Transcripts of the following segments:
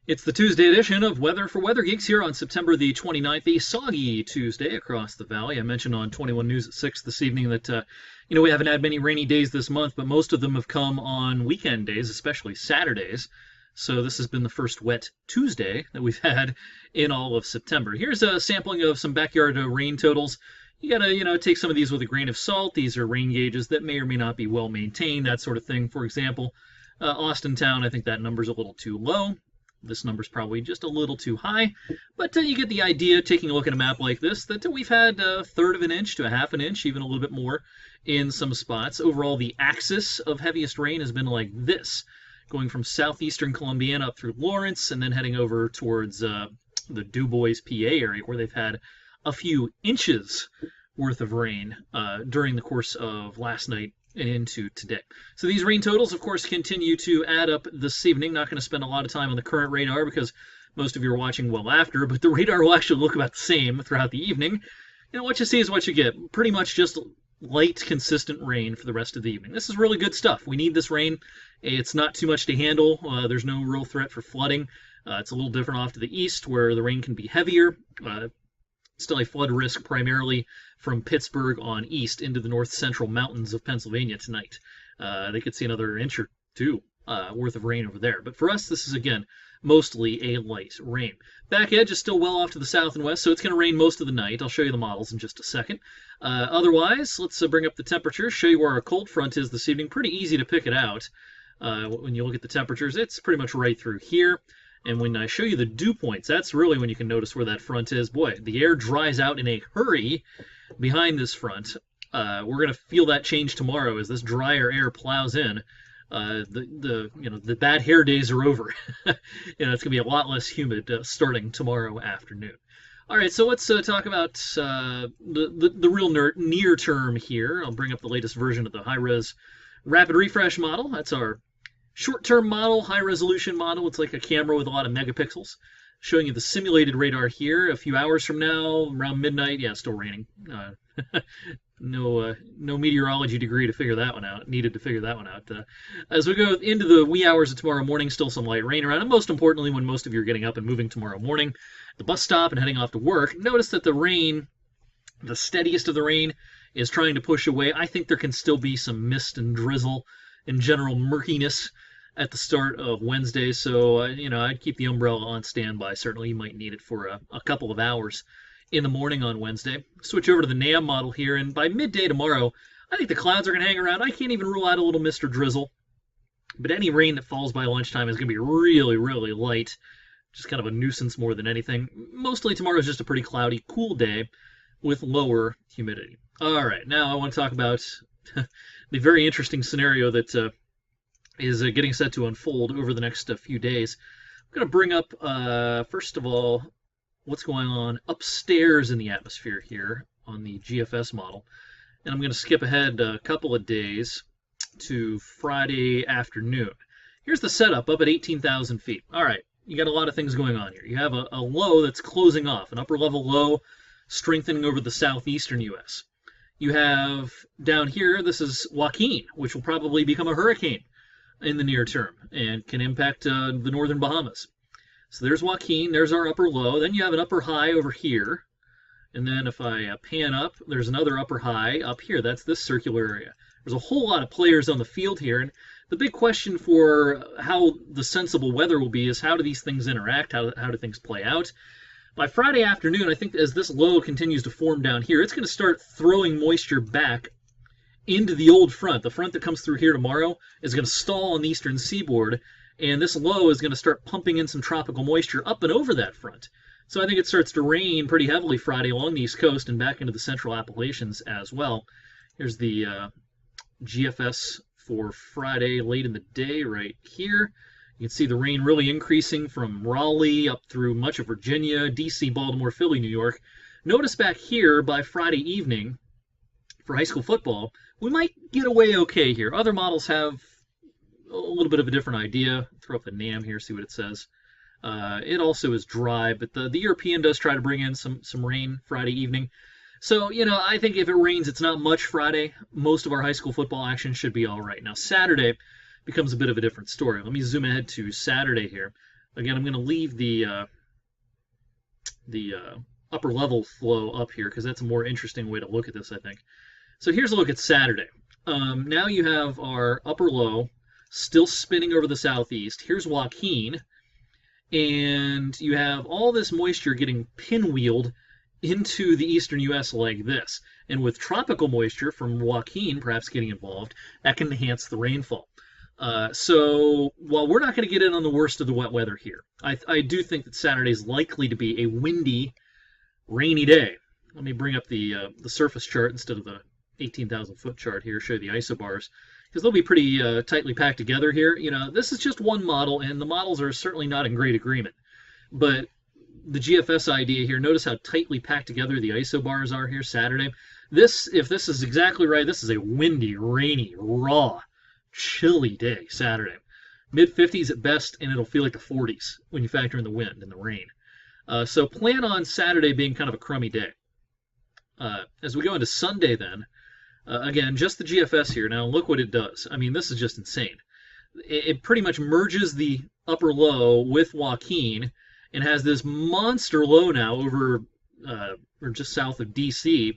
It's the Tuesday edition of Weather for Weather Geeks here on September the 29th, a soggy Tuesday across the valley. I mentioned on 21 News at 6 this evening that, we haven't had many rainy days this month, but most of them have come on weekend days, especially Saturdays. So this has been the first wet Tuesday that we've had in all of September. Here's a sampling of some backyard rain totals. You gotta, take some of these with a grain of salt. These are rain gauges that may or may not be well maintained, that sort of thing. For example, Austin Town, I think that number's a little too low. This number's probably just a little too high, but you get the idea taking a look at a map like this that we've had a third of an inch to a half an inch, even a little bit more in some spots. Overall, the axis of heaviest rain has been like this, going from southeastern Columbiana up through Lawrence and then heading over towards the DuBois, PA area, where they've had a few inches worth of rain during the course of last night and into today. So these rain totals, of course, continue to add up this evening. Not going to spend a lot of time on the current radar because most of you are watching well after, but the radar will actually look about the same throughout the evening. What you see is what you get. Pretty much just light, consistent rain for the rest of the evening. This is really good stuff. We need this rain. It's not too much to handle. There's no real threat for flooding. It's a little different off to the east where the rain can be heavier. Still a flood risk primarily from Pittsburgh on east into the north central mountains of Pennsylvania tonight. They could see another inch or two worth of rain over there. But for us, this is, again, mostly a light rain. Back edge is still well off to the south and west, so it's going to rain most of the night. I'll show you the models in just a second. Otherwise, let's bring up the temperatures, show you where our cold front is this evening. Pretty easy to pick it out. When you look at the temperatures, it's pretty much right through here. And when I show you the dew points, that's really when you can notice where that front is. Boy, the air dries out in a hurry behind this front. We're going to feel that change tomorrow as this drier air plows in. The bad hair days are over. It's going to be a lot less humid starting tomorrow afternoon. All right, so let's talk about the real near term here. I'll bring up the latest version of the high-res rapid refresh model. That's our short-term model, high-resolution model. It's like a camera with a lot of megapixels. Showing you the simulated radar here. A few hours from now, around midnight, yeah, it's still raining. No meteorology degree to figure that one out. Needed to figure that one out. As we go into the wee hours of tomorrow morning, still some light rain around. And most importantly, when most of you are getting up and moving tomorrow morning, the bus stop and heading off to work, notice that the rain, the steadiest of the rain, is trying to push away. I think there can still be some mist and drizzle and general murkiness at the start of Wednesday, so I'd keep the umbrella on standby. Certainly you might need it for a couple of hours in the morning on Wednesday. Switch over to the NAM model here, and by midday tomorrow, I think the clouds are going to hang around. I can't even rule out a little mist or drizzle, but any rain that falls by lunchtime is going to be really, really light, just kind of a nuisance more than anything. Mostly tomorrow is just a pretty cloudy, cool day with lower humidity. All right, now I want to talk about the very interesting scenario that is getting set to unfold over the next few days. I'm going to bring up, first of all, what's going on upstairs in the atmosphere here on the GFS model. And I'm going to skip ahead a couple of days to Friday afternoon. Here's the setup up at 18,000 feet. All right, you got a lot of things going on here. You have a low that's closing off, an upper level low strengthening over the southeastern U.S. You have down here, this is Joaquin, which will probably become a hurricane in the near term and can impact the northern Bahamas. So there's Joaquin, there's our upper low. Then you have an upper high over here. And then if I pan up, there's another upper high up here. That's this circular area. There's a whole lot of players on the field here. And the big question for how the sensible weather will be is how do these things interact? How do things play out? By Friday afternoon, I think as this low continues to form down here, it's going to start throwing moisture back into the old front. The front that comes through here tomorrow is going to stall on the eastern seaboard, and this low is going to start pumping in some tropical moisture up and over that front. So I think it starts to rain pretty heavily Friday along the east coast and back into the central Appalachians as well. Here's the GFS for Friday late in the day right here. You can see the rain really increasing from Raleigh up through much of Virginia, D.C., Baltimore, Philly, New York. Notice back here by Friday evening for high school football, we might get away okay here. Other models have a little bit of a different idea. Throw up the NAM here, see what it says. It also is dry, but the European does try to bring in some rain Friday evening. So, I think if it rains, it's not much Friday. Most of our high school football action should be all right. Now, Saturday becomes a bit of a different story. Let me zoom ahead to Saturday here. Again, I'm going to leave the upper level flow up here because that's a more interesting way to look at this, I think. So here's a look at Saturday. Now you have our upper low still spinning over the southeast. Here's Joaquin, and you have all this moisture getting pinwheeled into the eastern U.S. like this. And with tropical moisture from Joaquin perhaps getting involved, that can enhance the rainfall. So while we're not going to get in on the worst of the wet weather here, I do think that Saturday is likely to be a windy, rainy day. Let me bring up the surface chart instead of the 18,000 foot chart here, show you the isobars, because they'll be pretty tightly packed together here. You know, this is just one model, and the models are certainly not in great agreement. But the GFS idea here, notice how tightly packed together the isobars are here Saturday. If this is exactly right, this is a windy, rainy, raw, chilly day Saturday. Mid-50s at best, and it'll feel like the 40s when you factor in the wind and the rain. So plan on Saturday being kind of a crummy day. As we go into Sunday then, again, just the GFS here. Now look what it does. I mean, this is just insane. It pretty much merges the upper low with Joaquin and has this monster low now over or just south of DC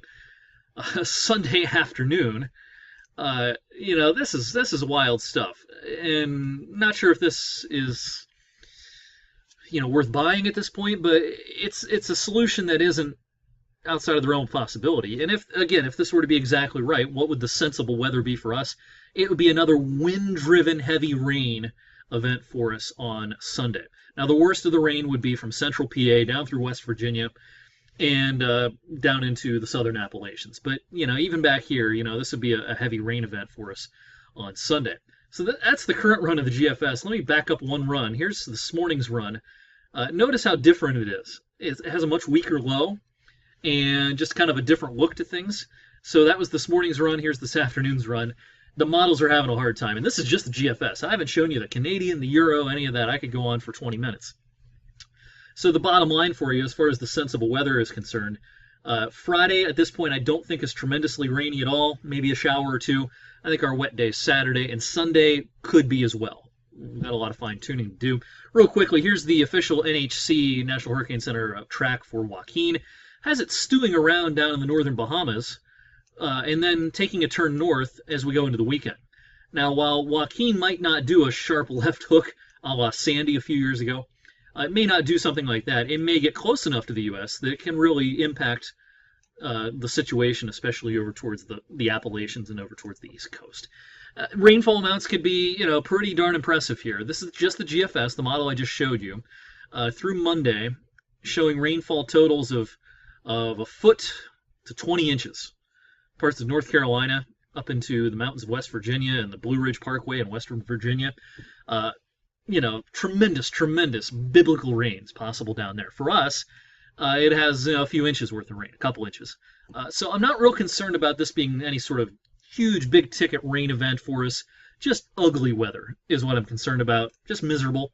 Sunday afternoon. You know, this is wild stuff, and not sure if this is, you know, worth buying at this point, but it's a solution that isn't outside of the realm of possibility. And if this were to be exactly right, what would the sensible weather be for us? It would be another wind-driven heavy rain event for us on Sunday. Now, the worst of the rain would be from central PA down through West Virginia and down into the southern Appalachians. But, you know, even back here, you know, this would be a heavy rain event for us on Sunday. So that's the current run of the GFS. Let me back up one run. Here's this morning's run. Notice how different it is. It has a much weaker low and just kind of a different look to things. So that was this morning's run. Here's this afternoon's run. The models are having a hard time, and this is just the GFS. I haven't shown you the Canadian, the Euro, any of that. I could go on for 20 minutes. So the bottom line for you, as far as the sensible weather is concerned, Friday at this point I don't think is tremendously rainy at all, maybe a shower or two. I think our wet day is Saturday, and Sunday could be as well. We've got a lot of fine-tuning to do. Real quickly, here's the official NHC, National Hurricane Center, track for Joaquin. Has it stewing around down in the northern Bahamas, and then taking a turn north as we go into the weekend. Now, while Joaquin might not do a sharp left hook a la Sandy a few years ago, it may not do something like that. It may get close enough to the U.S. that it can really impact the situation, especially over towards the Appalachians and over towards the East Coast. Rainfall amounts could be, you know, pretty darn impressive here. This is just the GFS, the model I just showed you, through Monday, showing rainfall totals of a foot to 20 inches. Parts of North Carolina up into the mountains of West Virginia and the Blue Ridge Parkway in Western Virginia. You know, tremendous biblical rains possible down there. For us, it has a few inches worth of rain, a couple inches. So I'm not real concerned about this being any sort of huge big ticket rain event for us. Just ugly weather is what I'm concerned about. Just miserable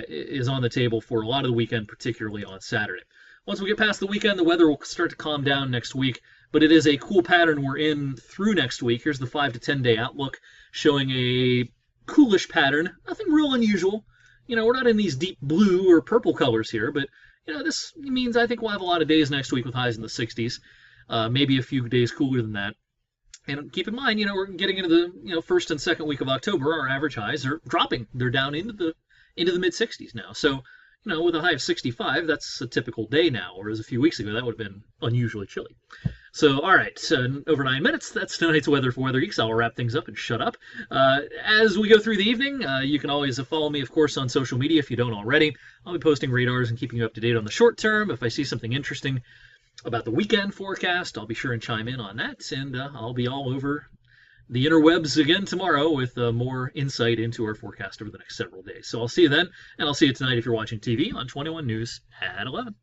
is on the table for a lot of the weekend, particularly on Saturday. Once we get past the weekend, the weather will start to calm down next week, but it is a cool pattern we're in through next week. Here's the 5 to 10 day outlook showing a coolish pattern, nothing real unusual. You know, we're not in these deep blue or purple colors here, but, you know, this means I think we'll have a lot of days next week with highs in the 60s, maybe a few days cooler than that. And keep in mind, you know, we're getting into the, you know, first and second week of October, our average highs are dropping. They're down into the mid 60s now. So, you know, with a high of 65, that's a typical day now, whereas a few weeks ago that would have been unusually chilly. So, all right, over 9 minutes, that's tonight's weather for Weather Geeks. I'll wrap things up and shut up. As we go through the evening, you can always follow me, of course, on social media if you don't already. I'll be posting radars and keeping you up to date on the short term. If I see something interesting about the weekend forecast, I'll be sure and chime in on that, and I'll be all over the interwebs again tomorrow with more insight into our forecast over the next several days. So I'll see you then, and I'll see you tonight if you're watching TV on 21 News at 11.